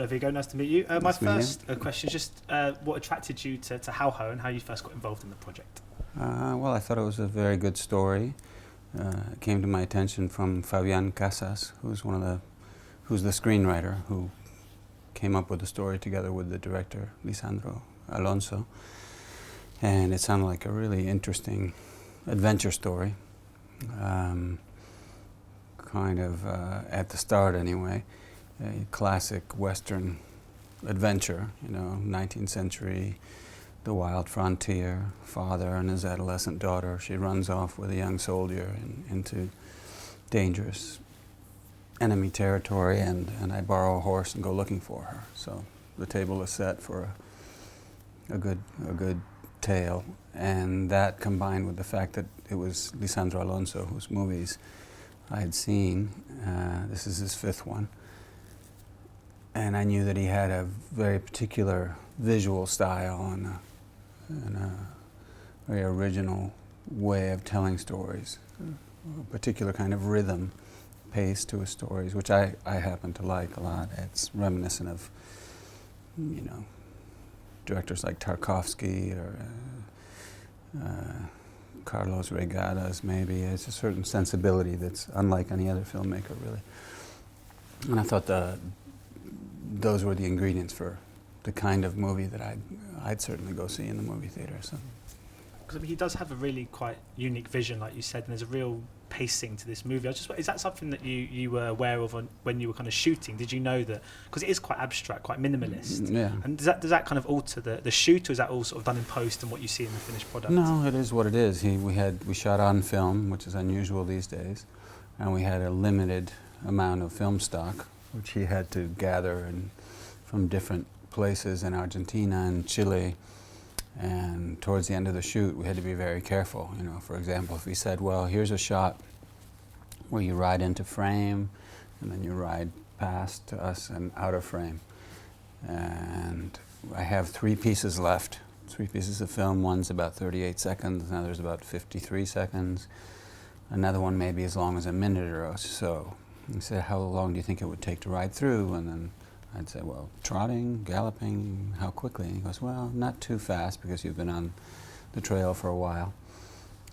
Hello Viggo, nice to meet you. My Nice to meet you. first question is just what attracted you to HeyUGuys and how you first got involved in the project? Well, I thought it was a very good story. It came to my attention from Fabian Casas, who's the screenwriter who came up with the story together with the director Lisandro Alonso, and it sounded like a really interesting adventure story. Kind of at the start, anyway, a classic Western adventure. 19th century. The wild frontier, father and his adolescent daughter. She runs off with a young soldier into dangerous enemy territory, and I borrow a horse and go looking for her. So the table is set for a good tale, and that combined with the fact that it was Lisandro Alonso, whose movies I had seen. This is his fifth one, and I knew that he had a very particular visual style and a very original way of telling stories, a particular kind of rhythm, pace to his stories, which I happen to like a lot. It's reminiscent of, directors like Tarkovsky or Carlos Regadas, maybe. It's a certain sensibility that's unlike any other filmmaker, really. And I thought those were the ingredients for the kind of movie that I'd certainly go see in the movie theater. So, because he does have a really quite unique vision, like you said, and there's a real pacing to this movie. Is that something that you were aware of when you were kind of shooting? Did you know that, because it is quite abstract, quite minimalist? Yeah. And does that kind of alter the shoot, or is that all sort of done in post and what you see in the finished product? No, it is what it is. We shot on film, which is unusual these days, and we had a limited amount of film stock, which he had to gather from different places in Argentina and Chile, and towards the end of the shoot we had to be very careful. For example, if we said, well, here's a shot where you ride into frame and then you ride past to us and out of frame, and I have 3 pieces left, 3 pieces of film. One's about 38 seconds, another's about 53 seconds, another one maybe as long as a minute or so. He said, how long do you think it would take to ride through? And then I'd say, well, trotting, galloping, how quickly? And he goes, well, not too fast, because you've been on the trail for a while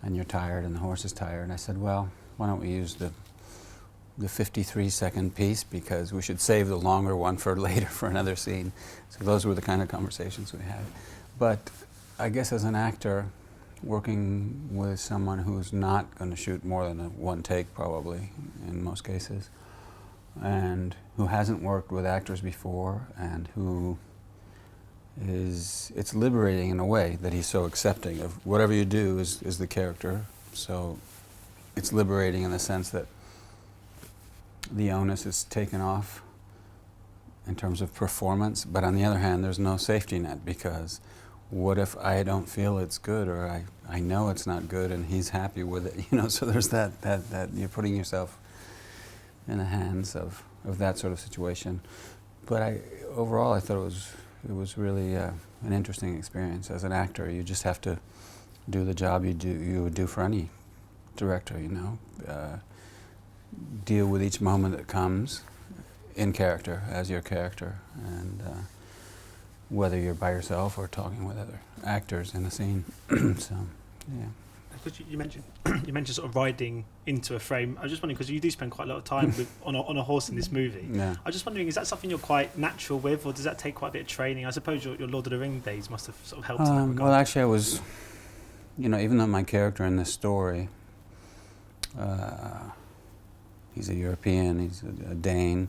and you're tired and the horse is tired. And I said, well, why don't we use the 53-second piece, because we should save the longer one for later for another scene. So those were the kind of conversations we had. But I guess as an actor, working with someone who's not going to shoot more than one take, probably, in most cases, and who hasn't worked with actors before, and it's liberating in a way that he's so accepting of whatever you do is the character. So it's liberating in the sense that the onus is taken off in terms of performance, but on the other hand, there's no safety net, because what if I don't feel it's good, or I know it's not good and he's happy with it, so there's that you're putting yourself in the hands of that sort of situation. But overall I thought it was really an interesting experience. As an actor, you just have to do the job you would do for any director, deal with each moment that comes in character, as your character, and whether you're by yourself or talking with other actors in the scene. So, yeah. Because you mentioned sort of riding into a frame. I was just wondering, because you do spend quite a lot of time on a horse in this movie. Yeah. I was just wondering, is that something you're quite natural with, or does that take quite a bit of training? I suppose your Lord of the Rings days must have sort of helped in that regard. Well, actually I was, even though my character in this story, he's a European, he's a Dane,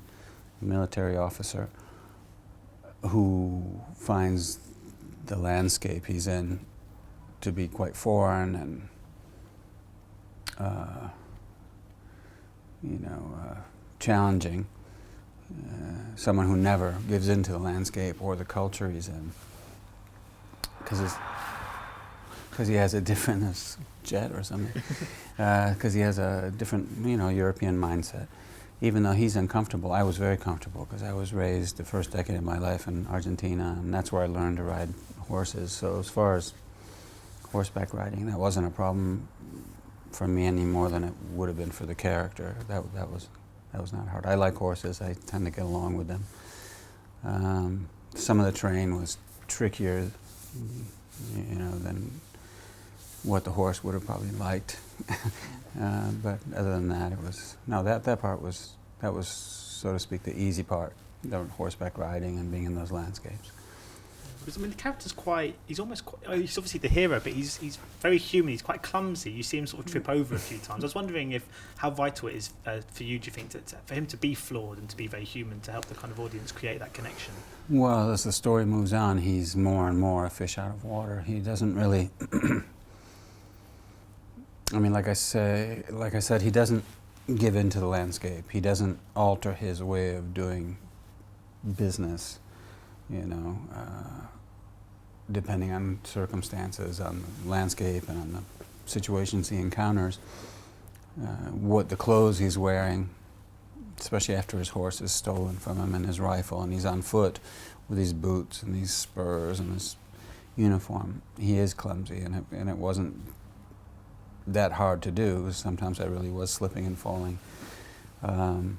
military officer, who finds the landscape he's in to be quite foreign and challenging. Someone who never gives in to the landscape or the culture he's in, because he has a different jet or something, because he has a different European mindset. Even though he's uncomfortable, I was very comfortable, because I was raised the first decade of my life in Argentina, and that's where I learned to ride horses. So as far as horseback riding, that wasn't a problem for me any more than it would have been for the character. That was not hard. I like horses. I tend to get along with them. Some of the terrain was trickier, than what the horse would have probably liked. But other than that, that part was, so to speak, the easy part, the horseback riding and being in those landscapes. Because the character's he's obviously the hero, but he's very human, he's quite clumsy. You see him sort of trip over a few times. I was wondering how vital it is for you, do you think, for him to be flawed and to be very human, to help the kind of audience create that connection? Well, as the story moves on, he's more and more a fish out of water. He doesn't really like I said, he doesn't give in to the landscape. He doesn't alter his way of doing business, depending on circumstances, on the landscape and on the situations he encounters. What the clothes he's wearing, especially after his horse is stolen from him and his rifle, and he's on foot with these boots and these spurs and this uniform. He is clumsy, and it wasn't that hard to do. Sometimes I really was slipping and falling in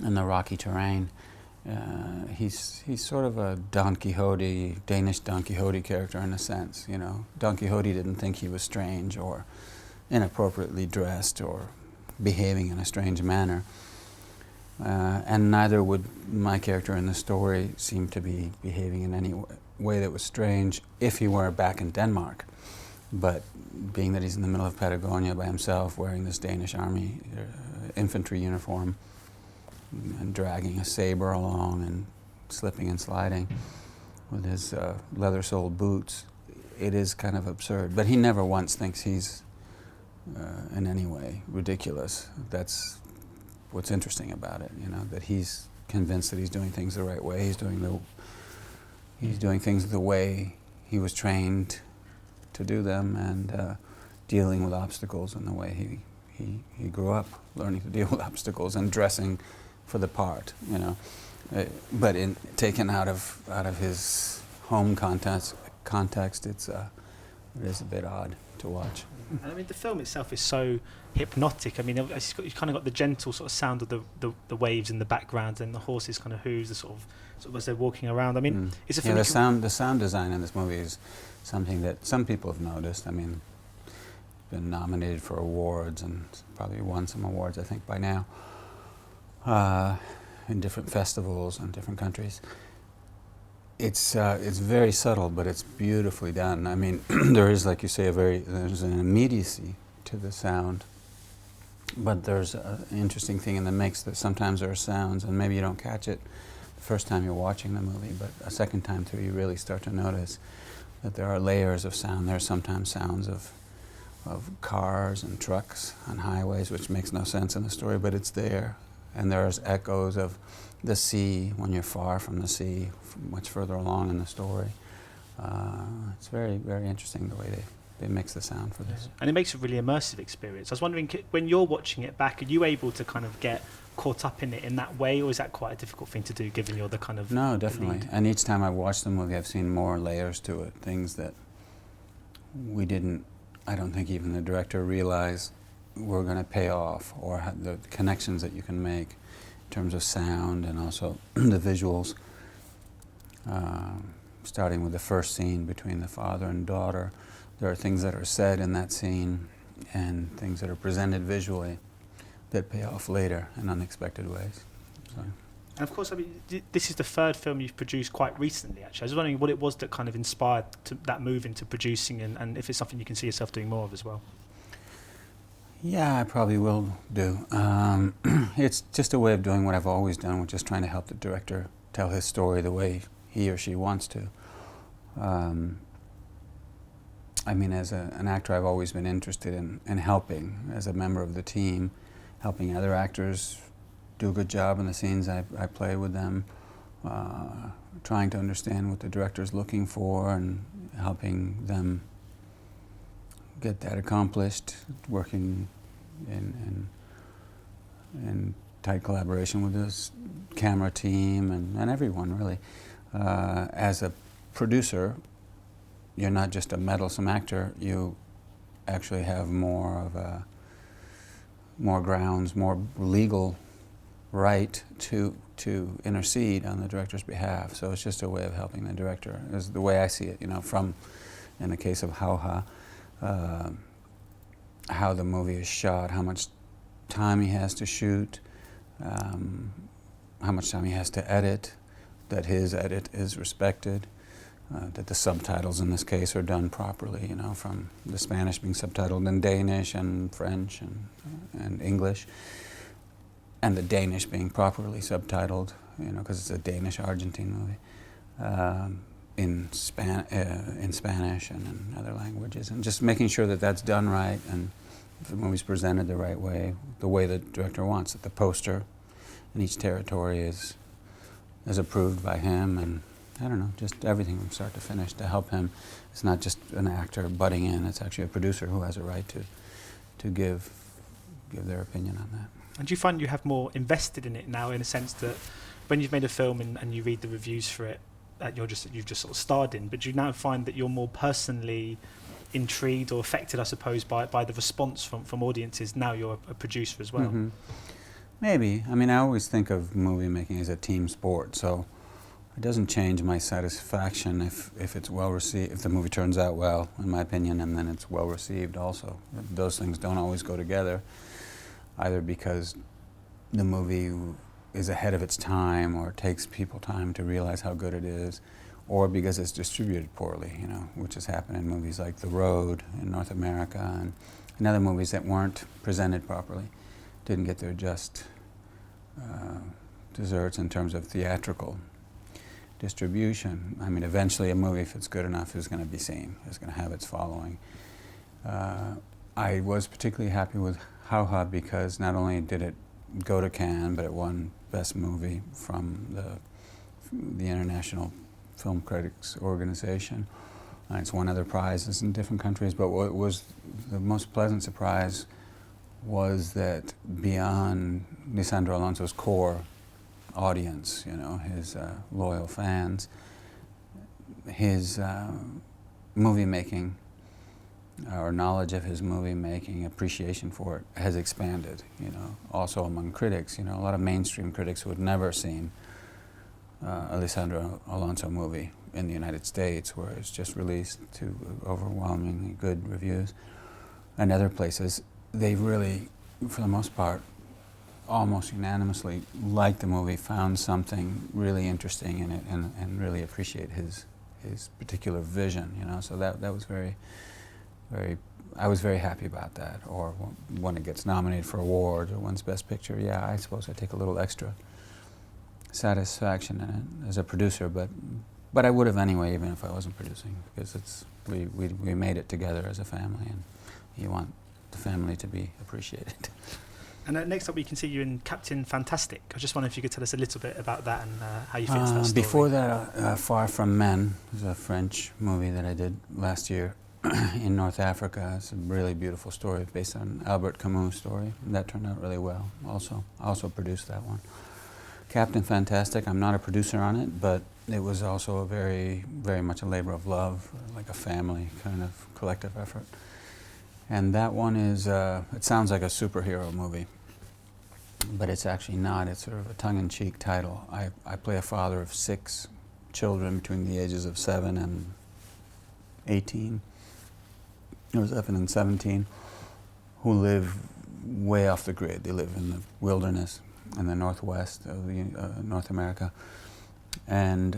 the rocky terrain. He's sort of a Danish Don Quixote character in a sense. Don Quixote didn't think he was strange or inappropriately dressed or behaving in a strange manner. And neither would my character in the story seem to be behaving in any way that was strange if he were back in Denmark. But being that he's in the middle of Patagonia by himself, wearing this Danish army infantry uniform, and dragging a saber along and slipping and sliding with his leather-soled boots, it is kind of absurd. But he never once thinks he's in any way ridiculous. That's what's interesting about it, that he's convinced that he's doing things the right way. He's doing things the way he was trained to do them, and dealing with obstacles in the way he grew up, learning to deal with obstacles and dressing for the part, but taken out of his home context, it is a bit odd to watch. And the film itself is so hypnotic. You've kind of got the gentle sort of sound of the waves in the background, and the horses' kind of hooves, the sort of as they're walking around. It's a film. The sound design in this movie is something that some people have noticed. Been nominated for awards and probably won some awards, I think, by now, in different festivals in different countries. It's very subtle, but it's beautifully done. There is, like you say, there's an immediacy to the sound, but there's an interesting thing in the mix that sometimes there are sounds, and maybe you don't catch it the first time you're watching the movie, but a second time through you really start to notice that there are layers of sound. There are sometimes sounds of cars and trucks on highways, which makes no sense in the story, but it's there. And there's echoes of the sea when you're far from the sea, much further along in the story. It's very, very interesting the way they mix the sound for this. And it makes a really immersive experience. I was wondering, when you're watching it back, are you able to kind of get caught up in it in that way, or is that quite a difficult thing to do, given you're the kind of... No, definitely. And each time I've watched the movie, I've seen more layers to it, things that I don't think even the director realized were going to pay off, or the connections that you can make in terms of sound and also the visuals. Starting with the first scene between the father and daughter, there are things that are said in that scene and things that are presented visually that pay off later in unexpected ways. So. And of course, this is the third film you've produced quite recently, actually. I was wondering what it was that kind of inspired that move into producing, and if it's something you can see yourself doing more of as well. Yeah, I probably will do. It's just a way of doing what I've always done, which is trying to help the director tell his story the way he or she wants to. As an actor, I've always been interested in helping, as a member of the team, helping other actors do a good job in the scenes I play with them, trying to understand what the director's looking for and helping them get that accomplished, working in tight collaboration with this camera team and everyone, really. As a producer, you're not just a meddlesome actor, you actually have more grounds, more legal right to to intercede on the director's behalf. So it's just a way of helping the director, is the way I see it, from, in the case of Jauja, how the movie is shot, how much time he has to shoot, how much time he has to edit, that his edit is respected, that the subtitles in this case are done properly, from the Spanish being subtitled in Danish and French and English, and the Danish being properly subtitled, because it's a Danish-Argentine movie, in Spanish and in other languages, and just making sure that that's done right and the movie's presented the right way, the way the director wants it. The poster in each territory is approved by him, and I don't know, just everything from start to finish to help him. It's not just an actor butting in, it's actually a producer who has a right to give their opinion on that. And do you find you have more invested in it now, in a sense that when you've made a film and you read the reviews for it that you've just sort of starred in, but do you now find that you're more personally intrigued or affected, I suppose, by the response from audiences now you're a producer as well? Mm-hmm. Maybe. I mean, I always think of movie making as a team sport, so it doesn't change my satisfaction if it's well received, if the movie turns out well, in my opinion, and then it's well received also. Those things don't always go together, either because the movie is ahead of its time or takes people time to realize how good it is, or because it's distributed poorly, which has happened in movies like The Road in North America and other movies that weren't presented properly, didn't get their just desserts in terms of theatrical distribution. I mean, eventually a movie, if it's good enough, is going to be seen, is going to have its following. I was particularly happy with Jauja because not only did it go to Cannes, but it won Best Movie from the International Film Critics Organization. It's won other prizes in different countries, but what was the most pleasant surprise was that beyond Lisandro Alonso's core audience, his loyal fans, his movie making, or knowledge of his movie making, appreciation for it, has expanded, also among critics. A lot of mainstream critics who had never seen a Lisandro Alonso movie in the United States, where it's just released to overwhelmingly good reviews, and other places, they really, for the most part, almost unanimously liked the movie, found something really interesting in it, and really appreciate his particular vision, So that was very, I was very happy about that. Or when it gets nominated for awards or wins Best Picture, yeah, I suppose I take a little extra satisfaction in it as a producer, but I would have anyway, even if I wasn't producing, because we made it together as a family, and you want the family to be appreciated. And next up, we can see you in Captain Fantastic. I just wonder if you could tell us a little bit about that and how you fit into that story. Before that, Far From Men was a French movie that I did last year in North Africa. It's a really beautiful story based on Albert Camus' story. And that turned out really well. I also produced that one. Captain Fantastic, I'm not a producer on it, but it was also a very, very much a labor of love, like a family kind of collective effort. And that one is, it sounds like a superhero movie, but it's actually not. It's sort of a tongue-in-cheek title. I play a father of 6 children between the ages of 7 and 18, or 7 and 17, who live way off the grid. They live in the wilderness in the northwest of North America, and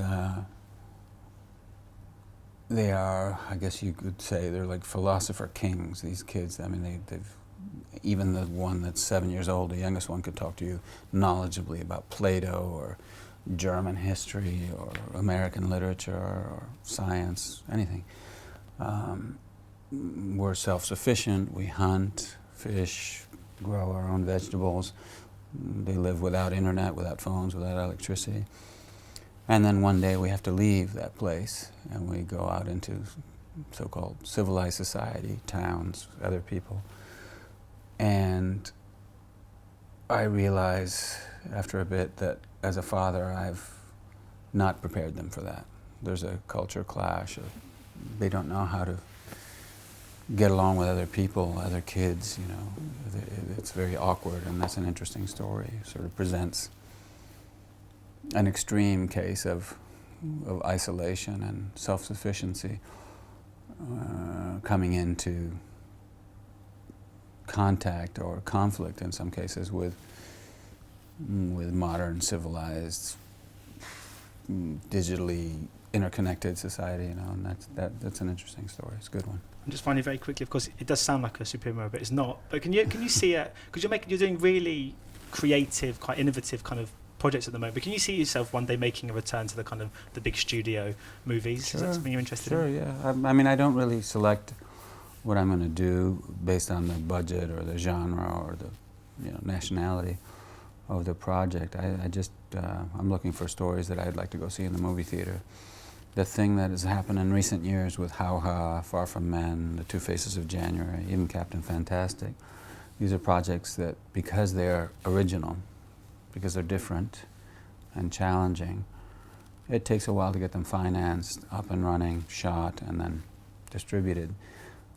they are, I guess you could say, they're like philosopher kings, these kids. I mean, they've even the one that's 7 years old, the youngest one, could talk to you knowledgeably about Plato or German history or American literature or science, anything. We're self-sufficient. We hunt, fish, grow our own vegetables. They live without internet, without phones, without electricity. And then one day we have to leave that place, and we go out into so-called civilized society, towns, other people. And I realize after a bit that as a father, I've not prepared them for that. There's a culture clash. They don't know how to get along with other people, other kids, It's very awkward, and that's an interesting story. It sort of presents an extreme case of isolation and self-sufficiency coming into contact or conflict in some cases with modern civilized digitally interconnected society, you know, and that's an interesting story. It's a good one. I'm just finding very quickly, of course, it does sound like a superhero, but it's not. But can you see it? Because you're doing really creative, quite innovative kind of projects at the moment. But can you see yourself one day making a return to the kind of the big studio movies? Sure. Is that something you're interested in? Sure, yeah. I mean, I don't really select what I'm going to do based on the budget or the genre or the nationality of the project. I just I'm looking for stories that I'd like to go see in the movie theater. The thing that has happened in recent years with Jauja, Far From Men, The Two Faces of January, even Captain Fantastic, these are projects that, because they're original, because they're different and challenging, it takes a while to get them financed, up and running, shot, and then distributed.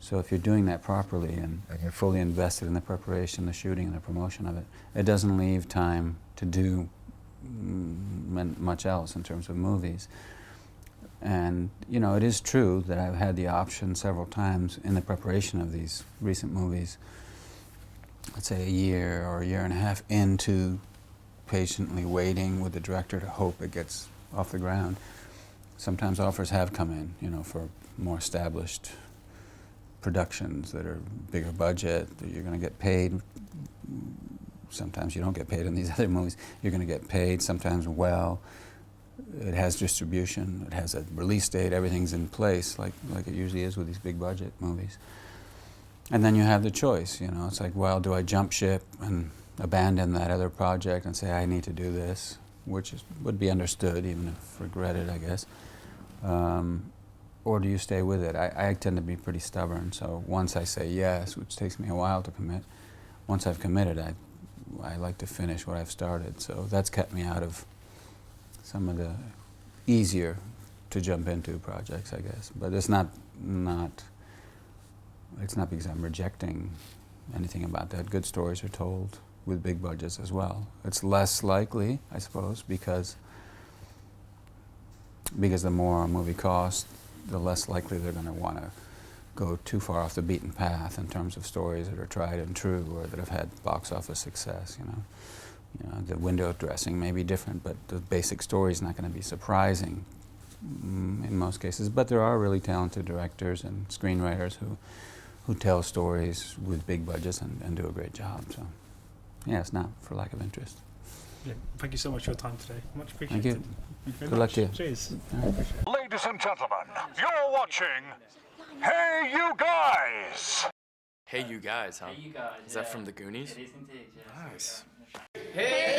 So if you're doing that properly and you're fully invested in the preparation, the shooting, and the promotion of it, it doesn't leave time to do much else in terms of movies. And, you know, it is true that I've had the option several times in the preparation of these recent movies, let's say a year or a year and a half into patiently waiting with the director to hope it gets off the ground. Sometimes offers have come in, you know, for more established productions that are bigger budget, that you're going to get paid. Sometimes you don't get paid in these other movies. You're going to get paid, sometimes well. It has distribution, it has a release date, everything's in place, like it usually is with these big budget movies. And then you have the choice, you know, it's like, well, do I jump ship and abandon that other project and say I need to do this, which would be understood, even if regretted, I guess. Or do you stay with it? I tend to be pretty stubborn, so once I say yes, which takes me a while to commit, once I've committed, I like to finish what I've started. So that's kept me out of some of the easier to jump into projects, I guess. But it's not because I'm rejecting anything about that. Good stories are told with big budgets as well. It's less likely, I suppose, because the more a movie costs, the less likely they're going to want to go too far off the beaten path in terms of stories that are tried and true or that have had box office success, you know. You know, the window dressing may be different, but the basic story is not going to be surprising in most cases. But there are really talented directors and screenwriters who tell stories with big budgets and do a great job. So, yeah, it's not for lack of interest. Yeah, thank you so much for your time today. Much appreciated. Thank you. Good luck to you. Cheers. Ladies and gentlemen, you're watching Hey You Guys! Hey You Guys, huh? Hey, you guys. Is that from the Goonies? It is indeed, yes. Nice. Hey!